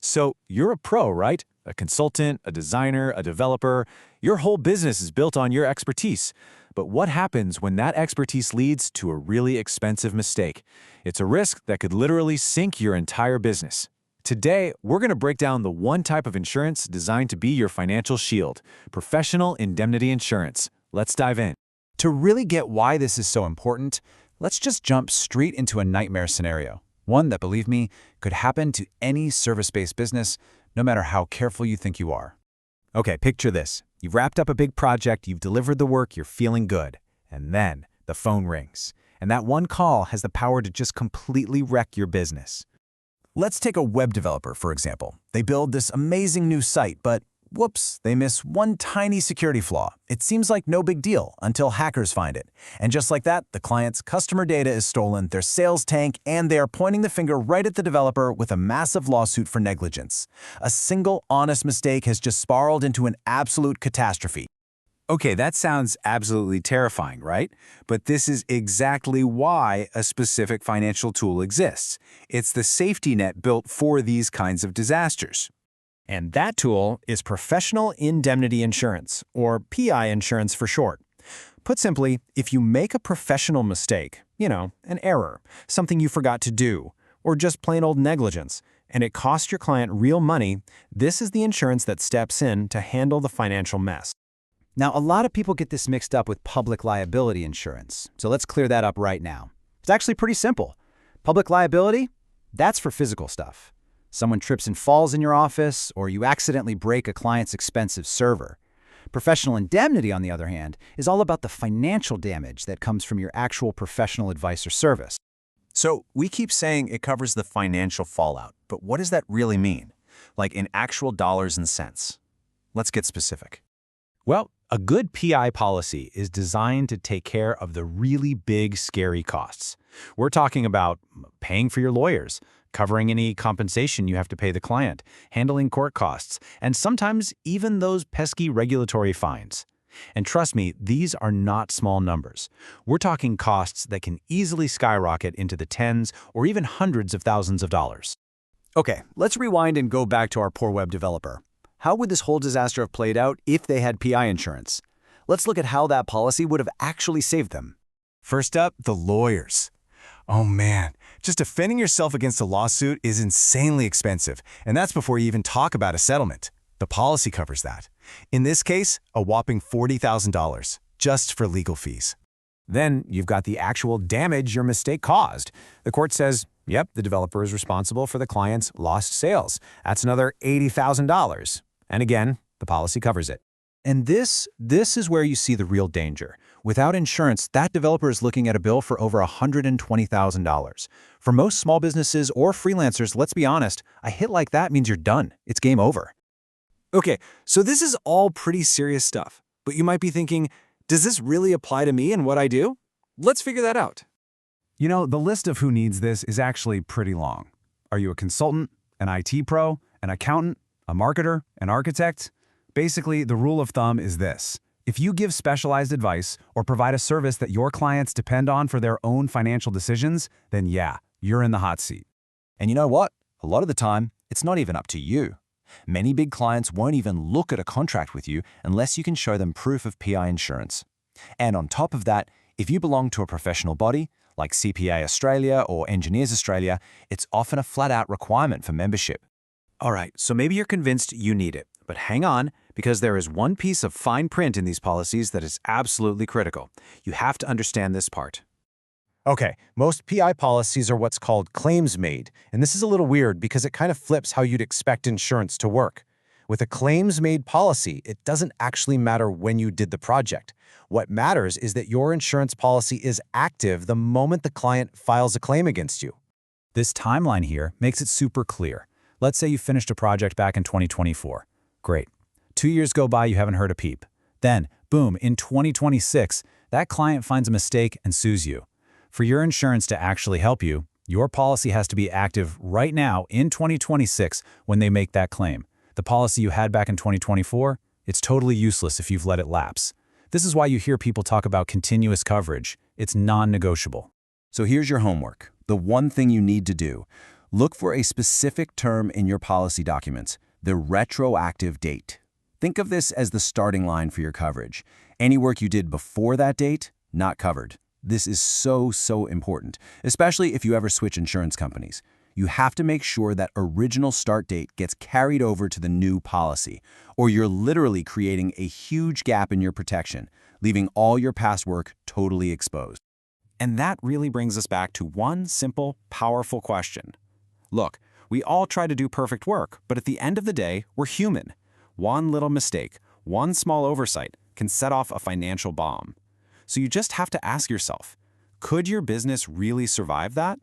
So you're a pro, right? A consultant, a designer, a developer. Your whole business is built on your expertise. But what happens when that expertise leads to a really expensive mistake? It's a risk that could literally sink your entire business. Today, we're going to break down the one type of insurance designed to be your financial shield, professional indemnity insurance. Let's dive in. To really get why this is so important, let's just jump straight into a nightmare scenario. One that, believe me, could happen to any service-based business, no matter how careful you think you are. Okay, picture this. You've wrapped up a big project, you've delivered the work, you're feeling good. And then the phone rings. And that one call has the power to just completely wreck your business. Let's take a web developer, for example. They build this amazing new site, but whoops, they miss one tiny security flaw. It seems like no big deal until hackers find it. And just like that, the client's customer data is stolen, their sales tank, and they are pointing the finger right at the developer with a massive lawsuit for negligence. A single honest mistake has just spiraled into an absolute catastrophe. Okay, that sounds absolutely terrifying, right? But this is exactly why a specific financial tool exists. It's the safety net built for these kinds of disasters. And that tool is Professional Indemnity Insurance, or PI insurance for short. Put simply, if you make a professional mistake, an error, something you forgot to do, or just plain old negligence, and it costs your client real money, this is the insurance that steps in to handle the financial mess. Now, a lot of people get this mixed up with public liability insurance, so let's clear that up right now. It's actually pretty simple. Public liability, that's for physical stuff. Someone trips and falls in your office, or you accidentally break a client's expensive server. Professional indemnity, on the other hand, is all about the financial damage that comes from your actual professional advice or service. So we keep saying it covers the financial fallout, but what does that really mean? Like in actual dollars and cents? Let's get specific. Well, a good PI policy is designed to take care of the really big, scary costs. We're talking about paying for your lawyers, covering any compensation you have to pay the client, handling court costs, and sometimes even those pesky regulatory fines. And trust me, these are not small numbers. We're talking costs that can easily skyrocket into the tens or even hundreds of thousands of dollars. Okay, let's rewind and go back to our poor web developer. How would this whole disaster have played out if they had PI insurance? Let's look at how that policy would have actually saved them. First up, the lawyers. Oh man, just defending yourself against a lawsuit is insanely expensive, and that's before you even talk about a settlement. The policy covers that. In this case, a whopping $40,000, just for legal fees. Then you've got the actual damage your mistake caused. The court says, yep, the developer is responsible for the client's lost sales. That's another $80,000. And again, the policy covers it. And this is where you see the real danger. Without insurance, that developer is looking at a bill for over $120,000. For most small businesses or freelancers, let's be honest, a hit like that means you're done. It's game over. Okay, so this is all pretty serious stuff, but you might be thinking, does this really apply to me and what I do? Let's figure that out. You know, the list of who needs this is actually pretty long. Are you a consultant, an IT pro, an accountant, a marketer, an architect? Basically, the rule of thumb is this. If you give specialized advice or provide a service that your clients depend on for their own financial decisions, then yeah, you're in the hot seat. And you know what? A lot of the time, it's not even up to you. Many big clients won't even look at a contract with you unless you can show them proof of PI insurance. And on top of that, if you belong to a professional body, like CPA Australia or Engineers Australia, it's often a flat-out requirement for membership. All right, so maybe you're convinced you need it, but hang on, because there is one piece of fine print in these policies that is absolutely critical. You have to understand this part. Okay, most PI policies are what's called claims-made, and this is a little weird because it kind of flips how you'd expect insurance to work. With a claims-made policy, it doesn't actually matter when you did the project. What matters is that your insurance policy is active the moment the client files a claim against you. This timeline here makes it super clear. Let's say you finished a project back in 2024. Great. 2 years go by, you haven't heard a peep. Then, boom, in 2026, that client finds a mistake and sues you. For your insurance to actually help you, your policy has to be active right now in 2026 when they make that claim. The policy you had back in 2024, it's totally useless if you've let it lapse. This is why you hear people talk about continuous coverage. It's non-negotiable. So here's your homework, the one thing you need to do. Look for a specific term in your policy documents, the retroactive date. Think of this as the starting line for your coverage. Any work you did before that date, not covered. This is so important, especially if you ever switch insurance companies. You have to make sure that original start date gets carried over to the new policy, or you're literally creating a huge gap in your protection, leaving all your past work totally exposed. And that really brings us back to one simple, powerful question. Look, we all try to do perfect work, but at the end of the day, we're human. One little mistake, one small oversight can set off a financial bomb. So you just have to ask yourself, could your business really survive that?